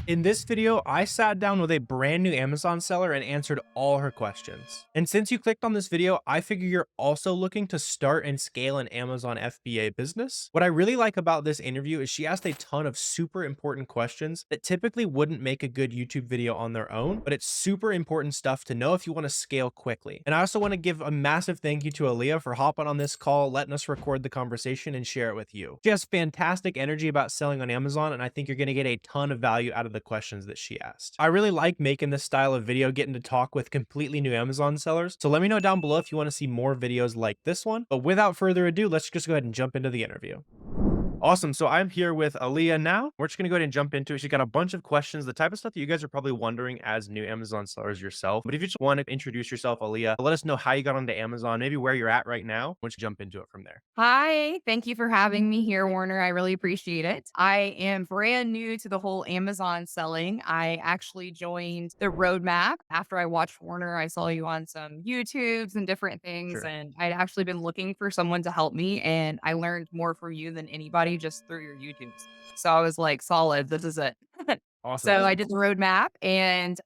In this video, I sat down with a brand new Amazon seller and answered all her questions. And since you clicked on this video, I figure you're also looking to start and scale an Amazon FBA business. What I really like about this interview is she asked a ton of super important questions that typically wouldn't make a good YouTube video on their own, but it's super important stuff to know if you want to scale quickly. And I also want to give a massive thank you to Alia for hopping on this call, letting us record the conversation and share it with you. She has fantastic energy about selling on Amazon, and I think you're going to get a ton of value out of the questions that she asked. I really like making this style of video, getting to talk with completely new Amazon sellers. So let me know down below if you want to see more videos like this one. But without further ado, let's just go ahead and jump into the interview. Awesome. So I'm here with Alia now. We're just going to go ahead and jump into it. She got a bunch of questions, the type of stuff that you guys are probably wondering as new Amazon sellers yourself. But if you just want to introduce yourself, Alia, let us know how you got onto Amazon, maybe where you're at right now. We'll just jump into it from there. Hi, thank you for having me here, Warner. I really appreciate it. I am brand new to the whole Amazon selling. I actually joined the roadmap after I watched Warner. I saw you on some YouTubes and different things, Sure. and I'd actually been looking for someone to help me. And I learned more from you than anybody just through your YouTubes. So I was like, solid, this is it. Awesome. So I did the roadmap and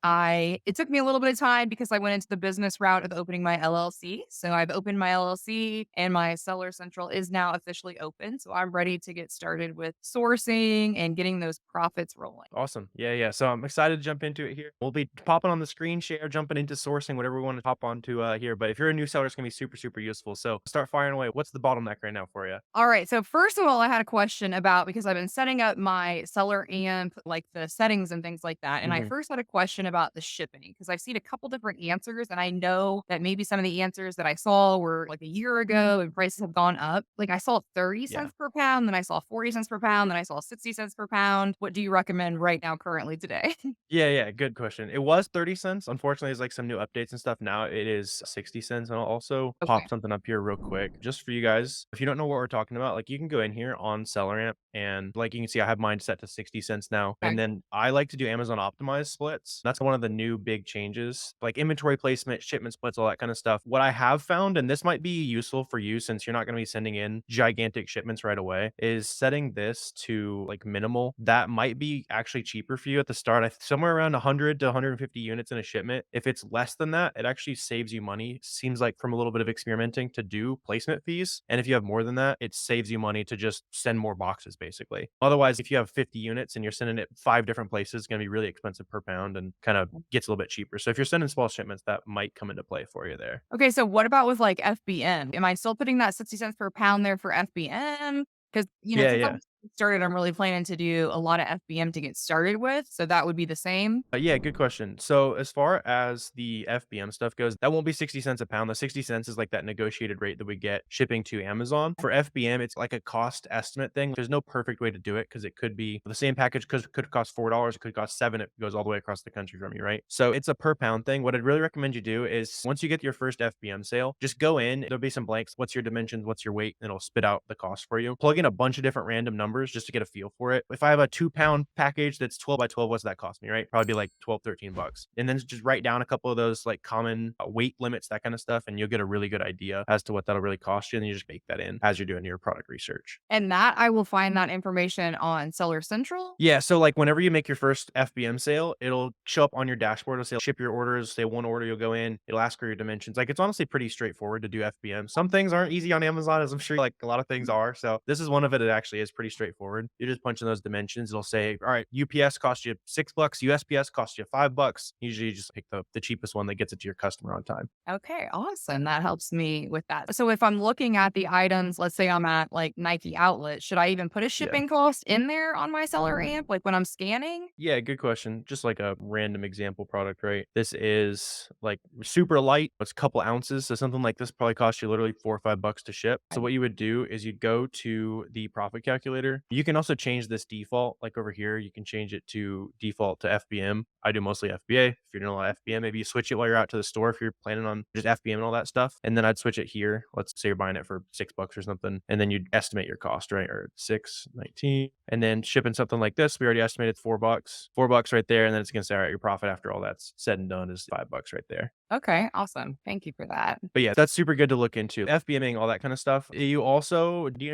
it took me a little bit of time because I went into the business route of opening my LLC. So I've opened my LLC and my Seller Central is now officially open. So I'm ready to get started with sourcing and getting those profits rolling. Awesome. Yeah, yeah. So I'm excited to jump into it here. We'll be popping on the screen share, jumping into sourcing, whatever we want to hop onto here. But if you're a new seller, it's gonna be super, super useful. So start firing away. What's the bottleneck right now for you? All right. So first of all, I had a question about because I've been setting up my SellerAmp, like the settings and things like that. And I Hmm. first had a question about the shipping because I've seen a couple different answers, and I know that maybe some of the answers that I saw were like a year ago and prices have gone up. Like I saw 30 Yeah. cents per pound, then I saw 40 cents per pound, then I saw 60 cents per pound. What do you recommend right now, currently today? Yeah, yeah, good question. It was 30 cents. Unfortunately, there's like some new updates and stuff. Now it is 60 cents. And I'll also Okay. pop something up here real quick just for you guys. If you don't know what we're talking about, like you can go in here on SellerAmp and like you can see I have mine set to 60 cents now. And Okay. then I like to do Amazon optimized splits. That's one of the new big changes, like inventory placement, shipment splits, all that kind of stuff. What I have found, and this might be useful for you since you're not going to be sending in gigantic shipments right away, is setting this to like minimal. That might be actually cheaper for you at the start. Somewhere around 100 to 150 units in a shipment. If it's less than that, it actually saves you money. Seems like from a little bit of experimenting to do placement fees. And if you have more than that, it saves you money to just send more boxes basically. Otherwise, if you have 50 units and you're sending it 5 different places, it's going to be really expensive per pound and kind of gets a little bit cheaper. So if you're sending small shipments, that might come into play for you there. Okay, so what about with, like, FBM? Am I still putting that 60 cents per pound there for FBM? Because Yeah, since yeah. I'm started, I'm really planning to do a lot of FBM to get started with, so that would be the same? Yeah, good question. So as far as the FBM stuff goes, that won't be 60 cents a pound. The 60 cents is like that negotiated rate that we get shipping to Amazon. For FBM, it's like a cost estimate thing. There's no perfect way to do it because it could be the same package could cost $4, it could cost 7, it goes all the way across the country from you, right? So it's a per pound thing. What I'd really recommend you do is once you get your first FBM sale, just go in, there'll be some blanks. What's your dimensions? What's your weight? And it'll spit out the cost for you. Plug in a bunch of different random numbers just to get a feel for it. If I have a 2 pound package that's 12 by 12, what's that cost me, right? Probably be like 12, $13. And then just write down a couple of those like common weight limits, that kind of stuff. And you'll get a really good idea as to what that'll really cost you. And then you just bake that in as you're doing your product research. And that I will find that information on Seller Central? Yeah, so, like, whenever you make your first FBM sale, it'll show up on your dashboard. It'll say, "Ship your orders." Say one order, you'll go in, it'll ask for your dimensions. Like, it's honestly pretty straightforward to do FBM. Some things aren't easy on Amazon, as I'm sure, like, a lot of things are. So, this is one of it. It actually is pretty straightforward. You just punch in those dimensions. It'll say, "All right, UPS costs you $6, USPS costs you $5." Usually, you just pick the cheapest one that gets it to your customer on time. Okay, awesome. That helps me with that. So if I'm looking at the items, let's say I'm at, like, Nike Outlet, should I even put a Yeah. shipping cost in there on my Seller Amp, like, when I'm scanning? Yeah, good question. Just like a random example product, right? This is like super light. It's a couple ounces. So something like this probably costs you literally $4 or $5 to ship. So what you would do is you'd go to the profit calculator. You can also change this default. Like over here, you can change it to default to FBM. I do mostly FBA. If you're doing a lot of FBM, maybe you switch it while you're out to the store if you're planning on just FBM and all that stuff. And then I'd switch it here. Let's say you're buying it for $6 or something. And then you'd estimate your cost, right? Or 619. And then shipping something like this, we already estimated $4. $4 right there. And then it's gonna say, all right, your profit after all that's said and done is $5 right there. Okay, awesome. Thank you for that. But yeah, that's super good to look into. FBMing, all that kind of stuff. Do you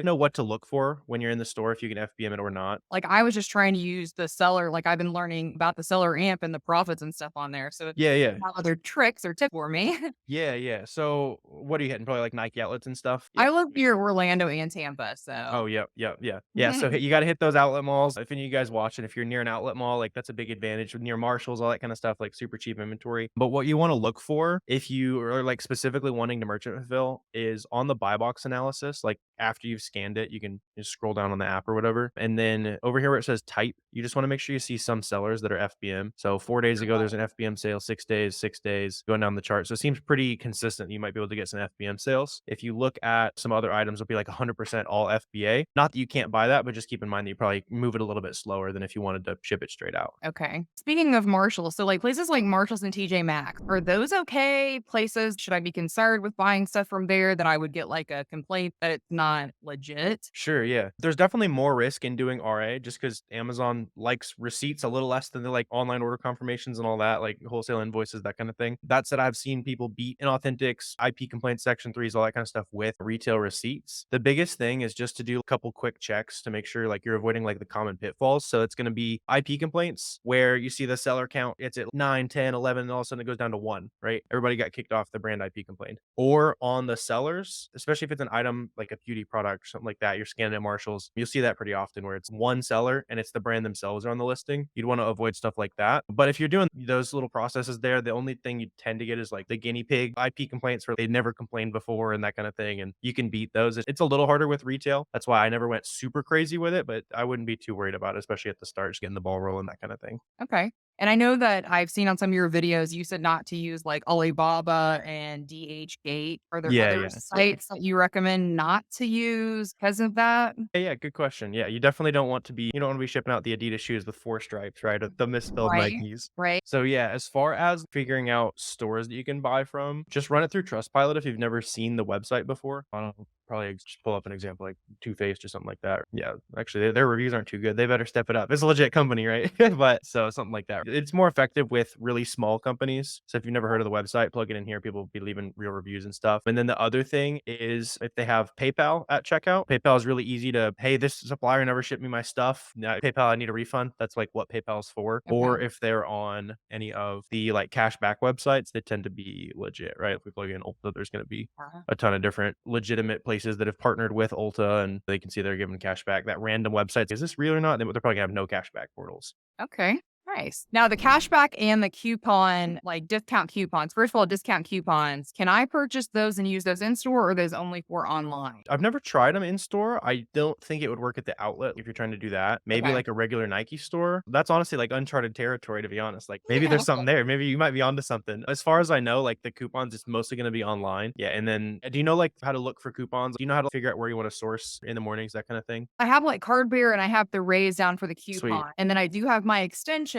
know what to look for when you're in the store? store if you can FBM it or not. Like, I was just trying to use the seller like, I've been learning about the seller amp and the profits and stuff on there, so if Yeah, yeah. you have other tricks or tips for me. Yeah, yeah. So what are you hitting? Probably like Nike outlets and stuff? Yeah. I live near Orlando and Tampa, so Oh, yep, yep, yeah. Yeah, so you gotta hit those outlet malls. If any of you guys watching, if you're near an outlet mall, like, that's a big advantage. Near Marshalls, all that kinda stuff, like, super cheap inventory. But what you wanna look for if you are, like, specifically wanting to merchant fulfill is on the buy box analysis, like, after you've scanned it, you can just scroll down on the app or whatever, and then over here where it says type, you just wanna make sure you see some sellers that are FBM. So 4 days ago, there's an FBM sale, 6 days, going down the chart. So it seems pretty consistent. You might be able to get some FBM sales. If you look at some other items, it'll be like 100% all FBA. Not that you can't buy that, but just keep in mind that you probably move it a little bit slower than if you wanted to ship it straight out. Okay. Speaking of Marshalls, so, like, places like Marshalls and TJ Maxx, are those okay places? Should I be concerned with buying stuff from there that I would get, like, a complaint that it's not legit? Sure, yeah. There's definitely more risk in doing RA just because Amazon likes receipts a little less than the like online order confirmations and all that, like wholesale invoices, that kind of thing. That said, I've seen people beat inauthentics, IP complaints, section threes, all that kind of stuff with retail receipts. The biggest thing is just to do a couple quick checks to make sure like you're avoiding like the common pitfalls. So it's going to be IP complaints where you see the seller count, it's at 9, 10, 11, and all of a sudden it goes down to one, right? Everybody got kicked off the brand IP complaint. Or on the sellers, especially if it's an item like a beauty product or something like that, you're scanning at Marshalls, you'll see that pretty often where it's one seller and it's the brand themselves are on the listing. You'd want to avoid stuff like that. But if you're doing those little processes there, the only thing you tend to get is like the guinea pig IP complaints where they never complained before and that kind of thing. And you can beat those. It's a little harder with retail. That's why I never went super crazy with it, but I wouldn't be too worried about it, especially at the start, just getting the ball rolling, that kind of thing. Okay. And I know that I've seen on some of your videos, you said not to use like Alibaba and DHgate. Are there Yeah, other yeah. sites that you recommend not to use because of that? Yeah, yeah, good question. Yeah, you definitely don't want to be you don't want to be shipping out the Adidas shoes with 4 stripes, right? Or the misspelled Right. Nikes. Right. So yeah, as far as figuring out stores that you can buy from, just run it through Trustpilot if you've never seen the website before. I don't know, probably just pull up an example like Too Faced or something like that. Yeah, actually their reviews aren't too good. They better step it up. It's a legit company, right? But so something like that. It's more effective with really small companies. So if you've never heard of the website, plug it in here. People will be leaving real reviews and stuff. And then the other thing is if they have PayPal at checkout, PayPal is really easy to, hey, this supplier never shipped me my stuff. Now, PayPal, I need a refund. That's like what PayPal's for. Or Okay. if they're on any of the like cashback websites, they tend to be legit, right? If we plug in Ulta, there's going to be Uh-huh. a ton of different legitimate places that have partnered with Ulta and they can see they're giving cash back. That random website, is this real or not? They're probably gonna have no cashback portals. Okay. Nice. Now the cashback and the coupon, like discount coupons. First of all, discount coupons. Can I purchase those and use those in store or are those only for online? I've never tried them in store. I don't think it would work at the outlet if you're trying to do that. Maybe Okay. like a regular Nike store. That's honestly like uncharted territory, to be honest. Like maybe Yeah. there's something there. Maybe you might be onto something. As far as I know, like the coupons, it's mostly going to be online. Yeah. And then do you know like how to look for coupons? Do you know how to figure out where you want to source in the mornings, that kind of thing? I have like card beer and I have the raise down for the Sweet. coupon. And then I do have my extensions,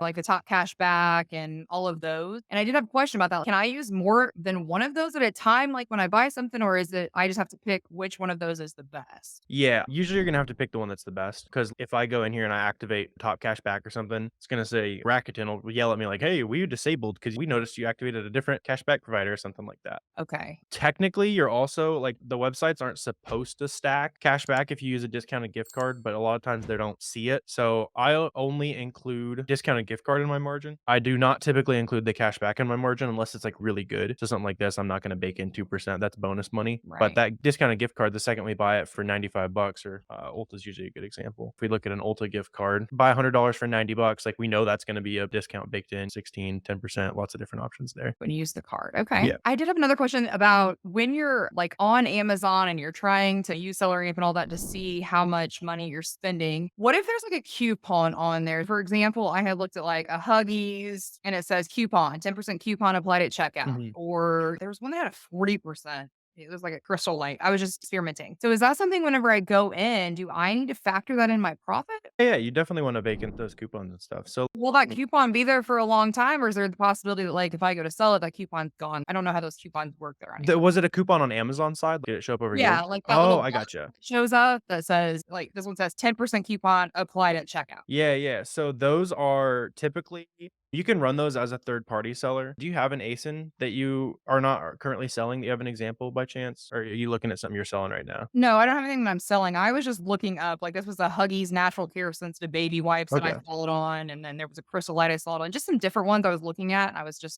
like the top cash back and all of those. And I did have a question about that. Can I use more than one of those at a time, like when I buy something, or is it I just have to pick which one of those is the best? Yeah, usually you're gonna have to pick the one that's the best because if I go in here and I activate top cash back or something, it's gonna say Rakuten will yell at me like, "Hey, we disabled because we noticed you activated a different cashback provider," or something like that. Okay. Technically, you're also like the websites aren't supposed to stack cashback if you use a discounted gift card, but a lot of times they don't see it. So I'll only include discounted gift card in my margin. I do not typically include the cashback in my margin unless it's like really good. So something like this, I'm not going to bake in 2%. That's bonus money. But Right. that discounted gift card, the second we buy it for 95 bucks or Ulta's usually a good example. If we look at an Ulta gift card, buy $100 for 90 bucks, like we know that's going to be a discount baked in 16, 10%, lots of different options there. When you use the card. Okay. Yeah. I did have another question about when you're like on Amazon and you're trying to use SellerAmp and all that to see how much money you're spending. What if there's like a coupon on there? For example, I had looked at like a Huggies and it says coupon, 10% coupon applied at checkout. Mhm. Or there was one that had a 40%. It was like a crystal light. I was just experimenting. So is that something whenever I go in, do I need to factor that in my profit? Yeah, you definitely want to bake in those coupons and stuff. So Will that coupon be there for a long time, or is there the possibility that, like, if I go to sell it, that coupon's gone? I don't know how those coupons work there anymore. Was it a coupon on Amazon side? Did it show up over here? Yeah, like that Oh, little I button gotcha. shows up that says, like, this one says 10% coupon applied at checkout. Yeah, yeah. So those are typically you can run those as a third party seller. Do you have an ASIN that you are not currently selling that you have an example by chance? Or are you looking at something you're selling right now? No, I don't have anything that I'm selling. I was just looking up, like, this was a Huggies natural care sensitive baby wipes that I Okay. followed on, and then there was a Crystal Light I followed on, just some different ones I was looking at.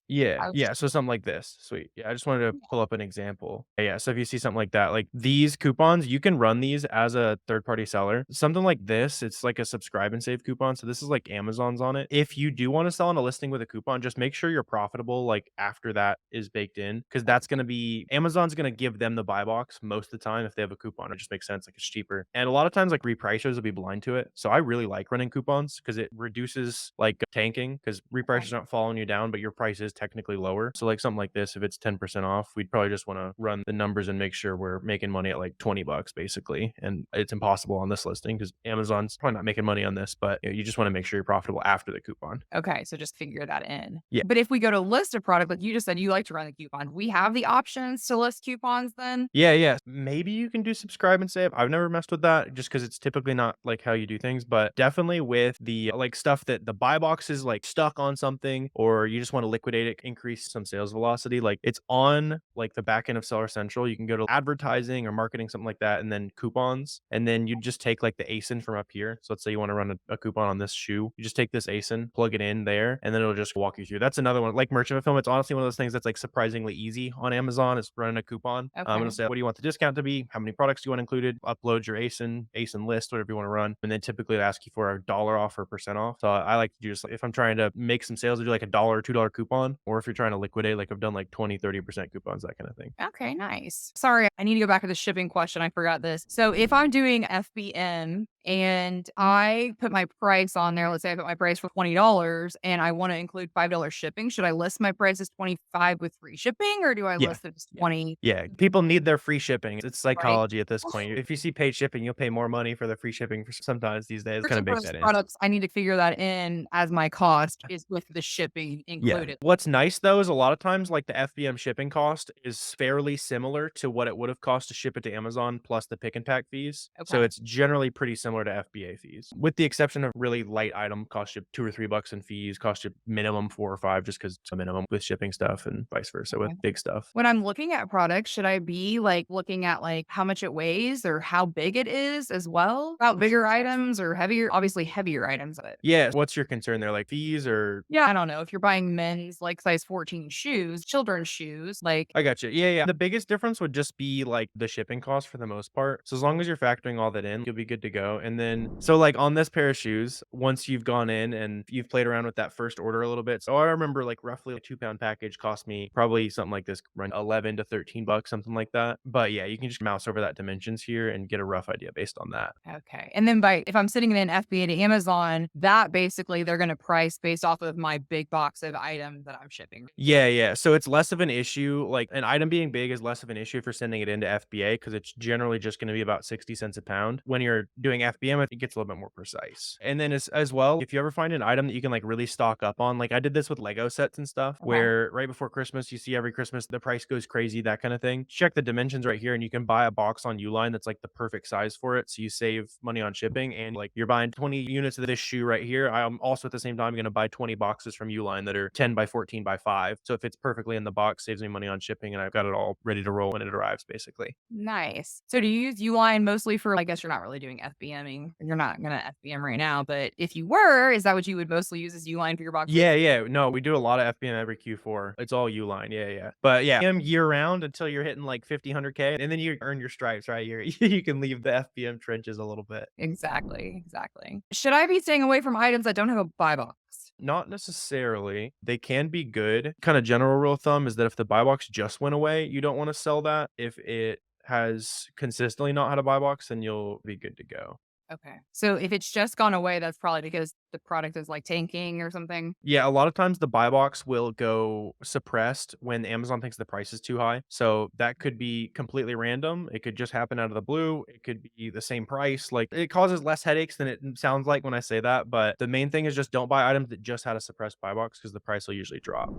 Yeah, I was yeah, just so something like this, sweet. Yeah, I just wanted to pull up an example. Yeah, so if you see something like that, like these coupons, you can run these as a third-party seller. Something like this, it's like a subscribe and save coupon, so this is like Amazon's on it. If you do wanna sell on a listing with a coupon, just make sure you're profitable, like, after that is baked in, because that's gonna be Amazon's gonna give them the buy box most of the time if they have a coupon. It just makes sense, like, it's cheaper, and a lot of times, like, repricers will be blind to it, so I really like running coupons because it reduces, like, tanking, because repricers aren't following you down, but your price is technically lower. So like something like this, if it's 10% off, we'd probably just want to run the numbers and make sure we're making money at like 20 bucks basically. And it's impossible on this listing because Amazon's probably not making money on this, but you just want to make sure you're profitable after the coupon. okay, so just figure that in. Yeah. But if we go to list a product, like you just said, you like to run the coupon. We have the options to list coupons then? Yeah, yeah. Maybe you can do subscribe and save. I've never messed with that just because it's typically not like how you do things, but definitely with the like stuff that the buy box is like stuck on something or you just want to liquidate it, increase some sales velocity. Like it's on like the back end of Seller Central. You can go to advertising or marketing, something like that, and then coupons. And then you just take like the ASIN from up here. So let's say you want to run a coupon on this shoe. You just take this ASIN, plug it in there, and then it'll just walk you through. That's another one. Like merchant fulfillment, it's honestly one of those things that's like surprisingly easy on Amazon is running a coupon. It'll Okay. say, what do you want the discount to be? How many products do you want included? Upload your ASIN list, whatever you want to run. And then typically it'll ask you for a dollar off or percent off. So I like to do just if I'm trying to make some sales, I do like a dollar or $2 coupon. Or if you're trying to liquidate, like I've done like 20, 30% coupons, that kind of thing. Okay, nice. Sorry, I need to go back to the shipping question. I forgot this. So if I'm doing FBM and I put my price on there, let's say I put my price for $20 and I want to include $5 shipping, should I list my price as 25 with free shipping or do I Yeah. list it as Yeah. 20? Yeah. People need their free shipping. It's Right. psychology at this point. If you see paid shipping, you'll pay more money for the free shipping for sometimes these days. For Kind of bake cheapest that in. products, I need to figure that in as my cost is with the shipping Yeah. included. What's nice though is a lot of times like the FBM shipping cost is fairly similar to what it would have cost to ship it to Amazon plus the pick and pack fees. So Okay. it's generally pretty similar to FBA fees, with the exception of really light item cost you $2 or $3 in fees, cost you minimum 4 or 5 just because it's a minimum with shipping stuff and vice versa with Okay. big stuff. When I'm looking at products, should I be like looking at like how much it weighs or how big it is as well? About bigger items or heavier, obviously heavier items. But Yeah. What's your concern there? Like fees or yeah, I don't know. If you're buying men's like size 14 shoes, children's shoes, like I got you. Yeah, yeah. The biggest difference would just be like the shipping cost for the most part. So as long as you're factoring all that in, you'll be good to go. And then, so like on this pair of shoes, once you've gone in and you've played around with that first order a little bit. So I remember like roughly a 2 pound package cost me probably something like this, run 11 to 13 bucks, something like that. But yeah, you can just mouse over that dimensions here and get a rough idea based on that. okay. And then by if I'm sitting in an FBA to Amazon, that basically they're going to price based off of my big box of items that I'm shipping. Yeah, yeah. So it's less of an issue. Like an item being big is less of an issue if you're sending it into FBA because it's generally just going to be about 60 cents a pound. When you're doing FBM, it gets a little bit more precise. And then as well, if you ever find an item that you can like really stock up on, like I did this with Lego sets and stuff, Okay. where right before Christmas, you see every Christmas the price goes crazy, that kind of thing. Check the dimensions right here, and you can buy a box on Uline that's like the perfect size for it. So you save money on shipping, and like you're buying 20 units of this shoe right here. I'm also at the same time going to buy 20 boxes from Uline that are 10 by 14 by 5. So if it's perfectly in the box, saves me money on shipping, and I've got it all ready to roll when it arrives, basically. Nice. So do you use Uline mostly for, I guess you're not really doing FBMing. You're not going to FBM right now, but if you were, is that what you would mostly use as Uline for your boxes? Yeah, yeah. No, we do a lot of FBM every Q4. It's all Uline. Yeah, yeah. But yeah, FBM year round until you're hitting like 50, 100K, and then you earn your stripes, right? You can leave the FBM trenches a little bit. Exactly. Exactly. Should I be staying away from items that don't have a buy box? Not necessarily. They can be good. Kind of general rule of thumb is that if the buy box just went away, you don't want to sell that. If it has consistently not had a buy box, then you'll be good to go. Okay. So if it's just gone away, that's probably because the product is like tanking or something. Yeah, a lot of times the buy box will go suppressed when Amazon thinks the price is too high. So that could be completely random. It could just happen out of the blue. It could be the same price. Like it causes less headaches than it sounds like when I say that. But the main thing is just don't buy items that just had a suppressed buy box because the price will usually drop.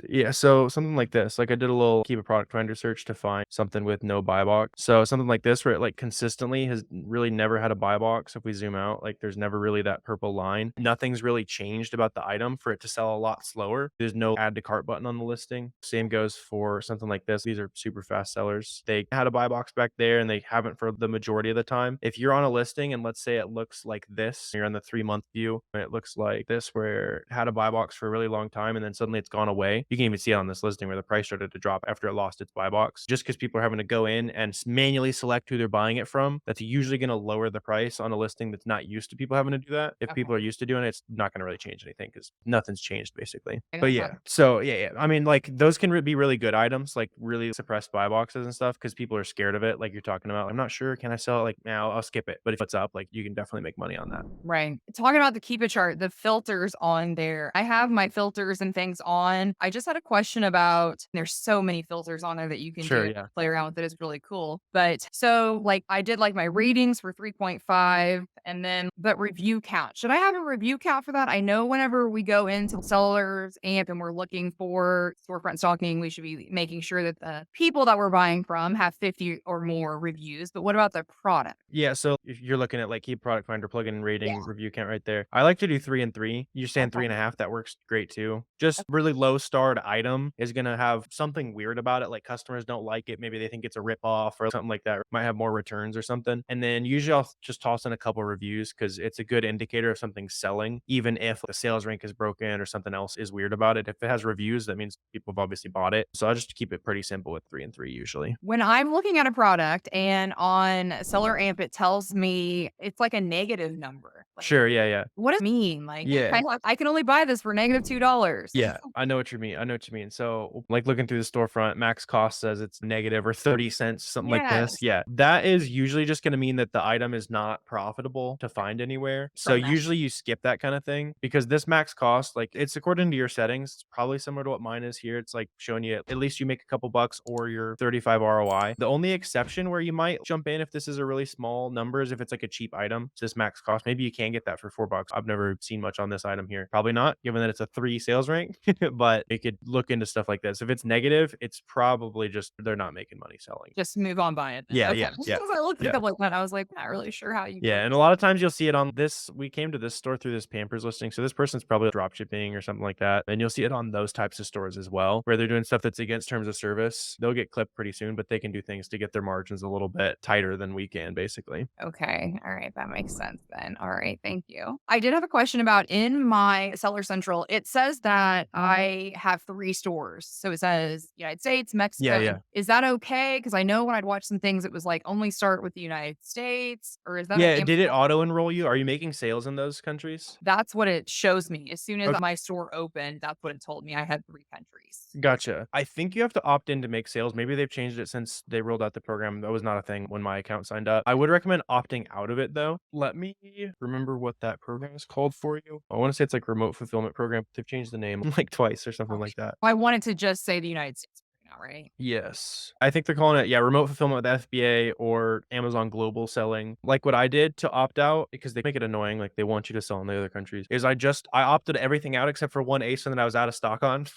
Yeah, so something like this. Like I did a little Keepa product finder search to find something with no buy box. So something like this where it like consistently has really never had a buy box. If we zoom out, like there's never really that purple line. nothing's really changed about the item for it to sell a lot slower. There's no add to cart button on the listing. Same goes for something like this. These are super fast sellers. They had a buy box back there and they haven't for the majority of the time. If you're on a listing and let's say it looks like this, you're on the 3-month view, and it looks like this where it had a buy box for a really long time and then suddenly it's gone away. You can even see it on this listing where the price started to drop after it lost its buy box. Just because people are having to go in and manually select who they're buying it from, that's usually going to lower the price on a listing that's not used to people having to do that. If Okay. people are used to doing it, it's not going to really change anything because nothing's changed basically. I But got yeah, so yeah. I mean, like those can be really good items, like really suppressed buy boxes and stuff because people are scared of it. Like you're talking about, I'm not sure. Can I sell it? Like now I'll skip it. But if it's up, like you can definitely make money on that. Right. Talking about the Keepa chart, the filters on there. I have my filters and things on. I just had a question about there's so many filters on there that you can Sure. do. Yeah. Play around with it is really cool. But so like I did like my ratings for 3.5 and then but review count. Should I have a review count for that? I know whenever we go into sellers amp and we're looking for storefront stalking, we should be making sure that the people that we're buying from have 50 or more reviews. But what about the product? Yeah, so if you're looking at like Keep Product Finder plugin Yeah. rating review count right there. I like to do 3 and 3. You're saying Okay. 3.5, that works great too. Just really low starred item is gonna have something weird about it, like customers don't like it. Maybe they think it's a rip off or something like that. Or might have more returns or something. And then usually I'll just toss in a couple reviews because it's a good indicator of something's selling, even if the sales rank is broken or something else is weird about it. If it has reviews, that means people have obviously bought it. So I just keep it pretty simple with 3 and 3 usually. When I'm looking at a product and on SellerAmp, it tells me it's like a negative number. Like, Sure, yeah, yeah. what does it mean? Like, Yeah. I can only buy this for -$2. Yeah, I know what you mean. I know what you mean. So, like looking through the storefront, max cost says it's negative or 30 cents, something like this. Yes. Yeah, that is usually just going to mean that the item is not profitable to find anywhere. So, From that. usually you skip that kind of thing because this max cost, like it's according to your settings, it's probably similar to what mine is here. It's like showing you at least you make a couple bucks or your 35 ROI. The only exception where you might jump in if this is a really small number is if it's like a cheap item. It's this max cost. Maybe you can get that for $4. I've never seen much on this item here. Probably not, given that it's a 3 sales rank. But it could look into stuff like this. If it's negative, it's probably just they're not making money selling. Just move on by it then. Yeah, Okay. yeah, yeah, Because I looked at a yeah. couple like that, I was like, not really sure how you Yeah, work. and a lot of times you'll see it on this. We came to this store through this Pampers listing, so this person's probably drop shipping or something like that, and you'll see it on those types of stores as well, where they're doing stuff that's against terms of service. They'll get clipped pretty soon, but they can do things to get their margins a little bit tighter than we can, basically. Okay. All right. That makes sense then. All right. Thank you. I did have a question about in my Seller Central, it says that I have 3 stores. So it says United States, Yeah, Mexico. yeah. Is that okay? Because I know when I'd watch some things, it was like only start with the United States, or is that an Yeah, amp? did it auto enroll you? Are you making sales in those countries? That's what it shows me. As soon as Okay. my store opened, that's what it told me. I had 3 countries. Gotcha. I think you have to opt in to make sales. Maybe they've changed it since they rolled out the program. That was not a thing when my account signed up. I would recommend opting out of it though. Let me remember what that program is called for you. I want to say it's like remote fulfillment program. They've changed the name like twice or something Okay. like that. I wanted to just say the United States right now, right? Yes. I think they're calling it, yeah, remote fulfillment with FBA or Amazon global selling. Like what I did to opt out, because they make it annoying, like they want you to sell in the other countries, is I opted everything out except for one ASIN that I was out of stock on.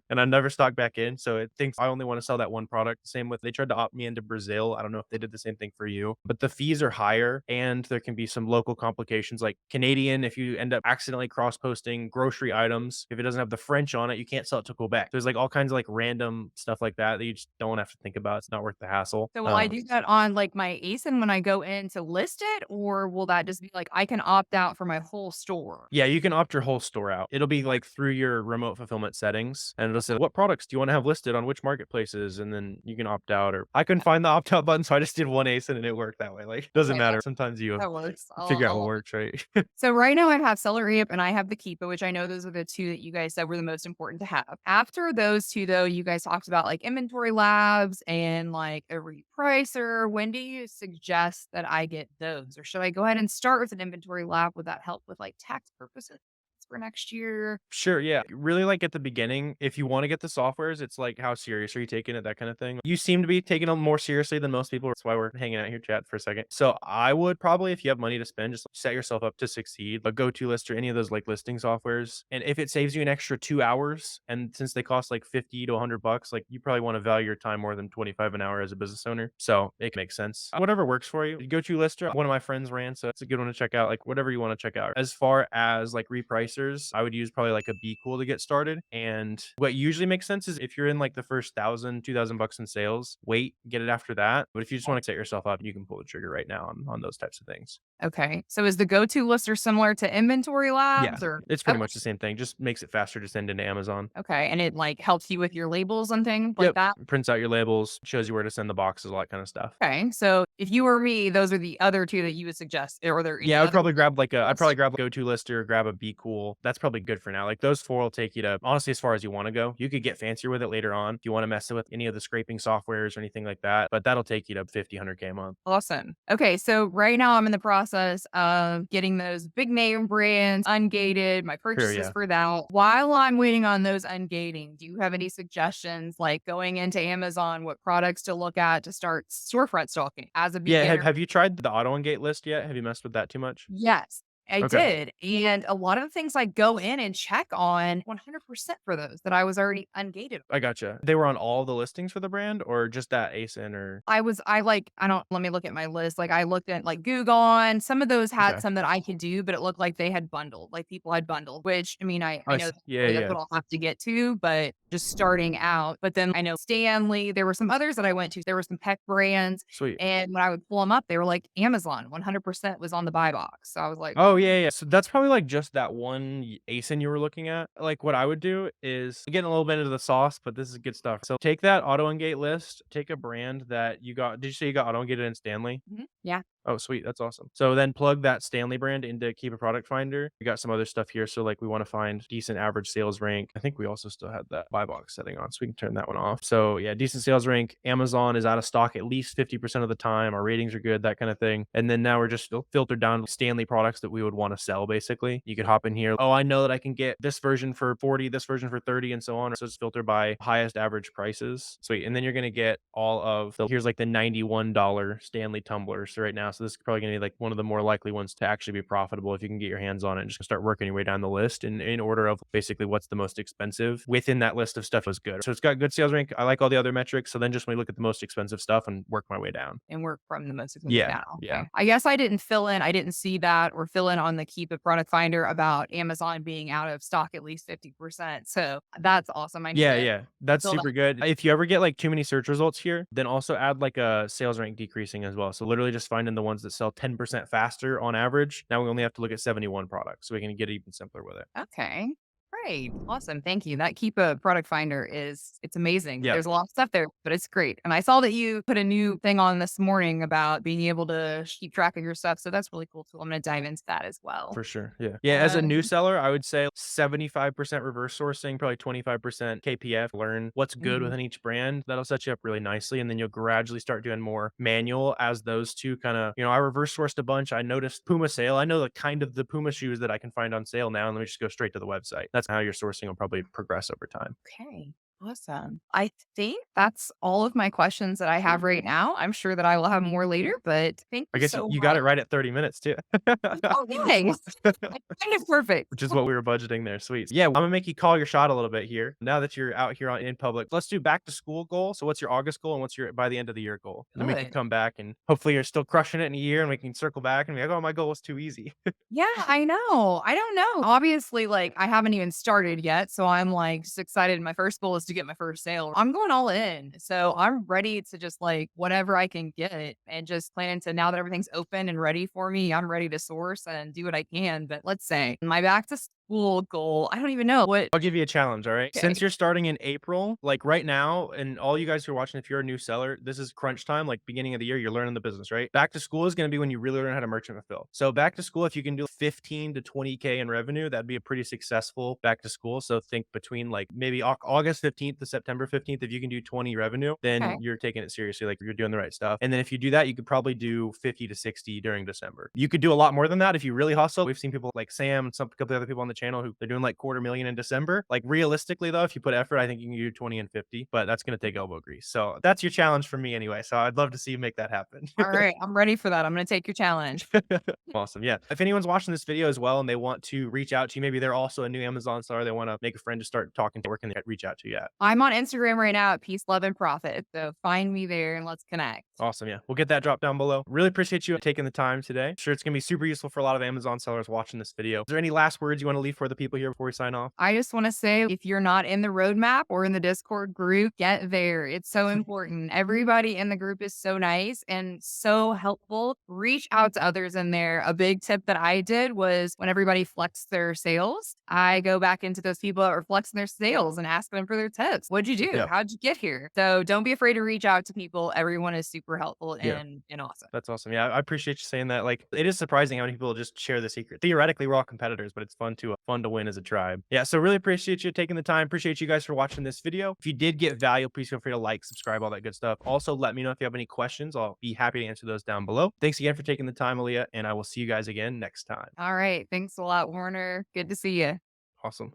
And I never stocked back in. So it thinks I only want to sell that one product. Same with they tried to opt me into Brazil. I don't know if they did the same thing for you, but the fees are higher and there can be some local complications like Canadian. If you end up accidentally cross posting grocery items, if it doesn't have the French on it, you can't sell it to Quebec. There's like all kinds of like random stuff like that that you just don't have to think about. It's not worth the hassle. So will I do that on like my ASIN when I go in to list it, or will that just be like I can opt out for my whole store? Yeah, you can opt your whole store out. It'll be like through your remote fulfillment settings and it'll say, what products do you want to have listed on which marketplaces? And then you can opt out or I couldn't find the opt out button. So I just did one ASIN and it worked that way. Like, doesn't Okay, matter. Sometimes you that works. figure out what works, right? So right now I have SellerAmp and I have the Keepa, which I know those are the 2 that you guys said were the most important to have. After those 2 though, you guys talked about like inventory labs and like a repricer. When do you suggest that I get those? Or should I go ahead and start with an inventory lab? Would that help with like tax purposes? for next year? Sure, yeah. Really, like, at the beginning, if you wanna get the softwares, it's like, how serious are you taking it, that kinda thing. You seem to be taking them more seriously than most people, that's why we're hanging out here chatting for a second. So, I would probably, if you have money to spend, just set yourself up to succeed. A GoToList or any of those, like, listing softwares, and if it saves you an extra 2 hours, and since they cost, like, 50 to $100, like, you probably wanna value your time more than 25 an hour as a business owner, so it makes sense. Whatever works for you. GoToLister, one of my friends ran, so it's a good one to check out, like, whatever you wanna check out. As far as, like, repricers, I would use probably, like, a Be Cool to get started, and what usually makes sense is if you're in, like, the first 1,000, 2,000 bucks in sales, wait, get it after that, but if you just wanna set yourself up, you can pull the trigger right now on those types of things. Okay. So is the go-to lister similar to inventory Yeah, labs or it's pretty okay. much the same thing, just makes it faster to send into Amazon. Okay. And it like helps you with your labels and things like Yep, that? prints out your labels, shows you where to send the boxes, all that kinda stuff. Okay. So if you were me, those are the other two that you would suggest. Are there Yeah, any I would other probably grab like a I'd list? probably grab a GoToList or grab a Be Cool. That's probably good for now. Like those 4 will take you to honestly as far as you wanna go. You could get fancier with it later on if you wanna mess with any of the scraping softwares or anything like that, but that'll take you to 50, 100K a month. Awesome. Okay, so right now I'm in the process of getting those big name brands ungated, my Sure, purchases yeah. for that. While I'm waiting on those ungating, do you have any suggestions like going into Amazon, what products to look at to start storefront stalking as a Yeah, have beginner? have you tried the auto engate list yet? Have you messed with that too much? Yes, I Okay. did. And a lot of the things I go in and check on 100% for those that I was already ungated. I gotcha. They were on all the listings for the brand or just that ASIN or I don't let me look at my list. Like I looked at like Google, some of those had okay. some that I could do, but it looked like they had bundled, like people had bundled, which I mean, I know Yeah, that's yeah. what I'll have to get to, but just starting out. But then I know Stanley, there were some others that I went to. There were some tech brands. Sweet. And when I would pull them up, they were like Amazon 100% was on the buy box. So I was like, Oh, yeah, yeah. So that's probably, like, just that one ASIN you were looking at. Like, what I would do is getting a little bit into the sauce, but this is good stuff. So take that auto engate list, take a brand that you got did you say you got auto engated in Stanley? "Mhm, yeah, Oh, sweet. That's awesome. So then plug that Stanley brand into Keepa Product Finder. We got some other stuff here. So like we want to find decent average sales rank. I think we also still had that buy box setting on, so we can turn that one off. So yeah, decent sales rank. Amazon is out of stock at least 50% of the time. Our ratings are good, that kind of thing. And then now we're just filtered down Stanley products that we would want to sell basically. You could hop in here. Oh, I know that I can get this version for 40, this version for 30, and so on. So it's filtered by highest average prices. Sweet. And then you're gonna get all of the here's like the $91 Stanley tumblers right now. So this is probably gonna be like one of the more likely ones to actually be profitable if you can get your hands on it and just start working your way down the list in order of basically what's the most expensive within that list of stuff is good. So it's got good sales rank. I like all the other metrics. So then just when we look at the most expensive stuff and work my way down. and work from the most expensive Yeah. down." Yeah. Okay. I guess I didn't fill in. I didn't see that or fill in on the Keep It Product Finder about Amazon being out of stock at least 50%. So that's awesome. I need Yeah, to yeah. That's fill that. super good. If you ever get like too many search results here, then also add like a sales rank decreasing as well. So literally just finding the ones that sell 10% faster on average. Now we only have to look at 71 products, so we can get even simpler with it. Okay. Great. Awesome. Thank you. That Keepa product finder it's amazing. Yeah, There's a lot of stuff there, but it's great. And I saw that you put a new thing on this morning about being able to keep track of your stuff. So that's really cool too. I'm going to dive into that as well. for sure. Yeah. Yeah. As a new Um, seller, I would say 75% reverse sourcing, probably 25% KPF. Learn what's good mhm. within each brand. That'll set you up really nicely. And then you'll gradually start doing more manual as those two kind of, I reverse sourced a bunch. I noticed Puma sale. I know the kind of the Puma shoes that I can find on sale now. And let me just go straight to the website. That's how your sourcing will probably progress over time. Okay. Awesome. I think that's all of my questions that I have right now. I'm sure that I will have more later, but thank I you guess you so you got it much. right at 30 minutes too. Oh, thanks. Kind of perfect. Which is what we were budgeting there, sweet. Yeah, I'm gonna make you call your shot a little bit here. Now that you're out here in public, let's do back to school goal. So what's your August goal and what's your by the end of the year goal? And then we can Good. come back and hopefully you're still crushing it in a year and we can circle back and be like, "Oh, my goal was too easy." Yeah, I know. I don't know. Obviously, like, I haven't even started yet, so I'm, like, just excited. My first goal is to get my first sale. I'm going all in, so I'm ready to just, like, whatever I can get and just plan to now that everything's open and ready for me, I'm ready to source and do what I can, but let's say my back to school goal, I don't even know what I'll give you a challenge, all right? Since okay. you're starting in April, like right now, and all you guys who are watching, if you're a new seller, this is crunch time, like beginning of the year, you're learning the business, right? Back to school is going to be when you really learn how to merchant fulfill. So back to school, if you can do 15 to 20K in revenue, that'd be a pretty successful back to school. So think between like maybe August 15th to September 15th, if you can do 20 revenue, then Okay. you're taking it seriously, like you're doing the right stuff. And then if you do that, you could probably do 50 to 60 during December. You could do a lot more than that if you really hustle. We've seen people like Sam and some couple of other people on the channel who they're doing like quarter million in December. Like realistically though, if you put effort, I think you can do 20 and 50, but that's going to take elbow grease. So that's your challenge for me anyway. So I'd love to see you make that happen. All right, I'm ready for that. I'm gonna take your challenge. Awesome. Yeah. If anyone's watching this video as well and they want to reach out to you, maybe they're also a new Amazon seller, they want to make a friend to start talking to, where can they reach out to you at? I'm on Instagram right now at Peace, Love, and Profit. So find me there and let's connect. Awesome. Yeah. We'll get that drop down below. Really appreciate you taking the time today. Sure, it's going to be super useful for a lot of Amazon sellers watching this video. Is there any last words you want to leave for the people here before we sign off? I just want to say if you're not in the roadmap or in the Discord group, get there. It's so important. Everybody in the group is so nice and so helpful. Reach out to others in there. A big tip that I did was when everybody flexed their sales, I go back into those people that were flexing their sales and ask them for their tips. What'd you do? Yeah. How'd you get here? So don't be afraid to reach out to people. Everyone is super helpful Yeah. and awesome. That's awesome. Yeah, I appreciate you saying that. Like, it is surprising how many people just share the secret. Theoretically, we're all competitors, but it's fun to win as a tribe. Yeah, so really appreciate you taking the time. Appreciate you guys for watching this video. If you did get value, please feel free to like, subscribe, all that good stuff. Also, let me know if you have any questions. I'll be happy to answer those down below. Thanks again for taking the time, Alia, and I will see you guys again next time. All right. Thanks a lot, Warner. Good to see you. Awesome.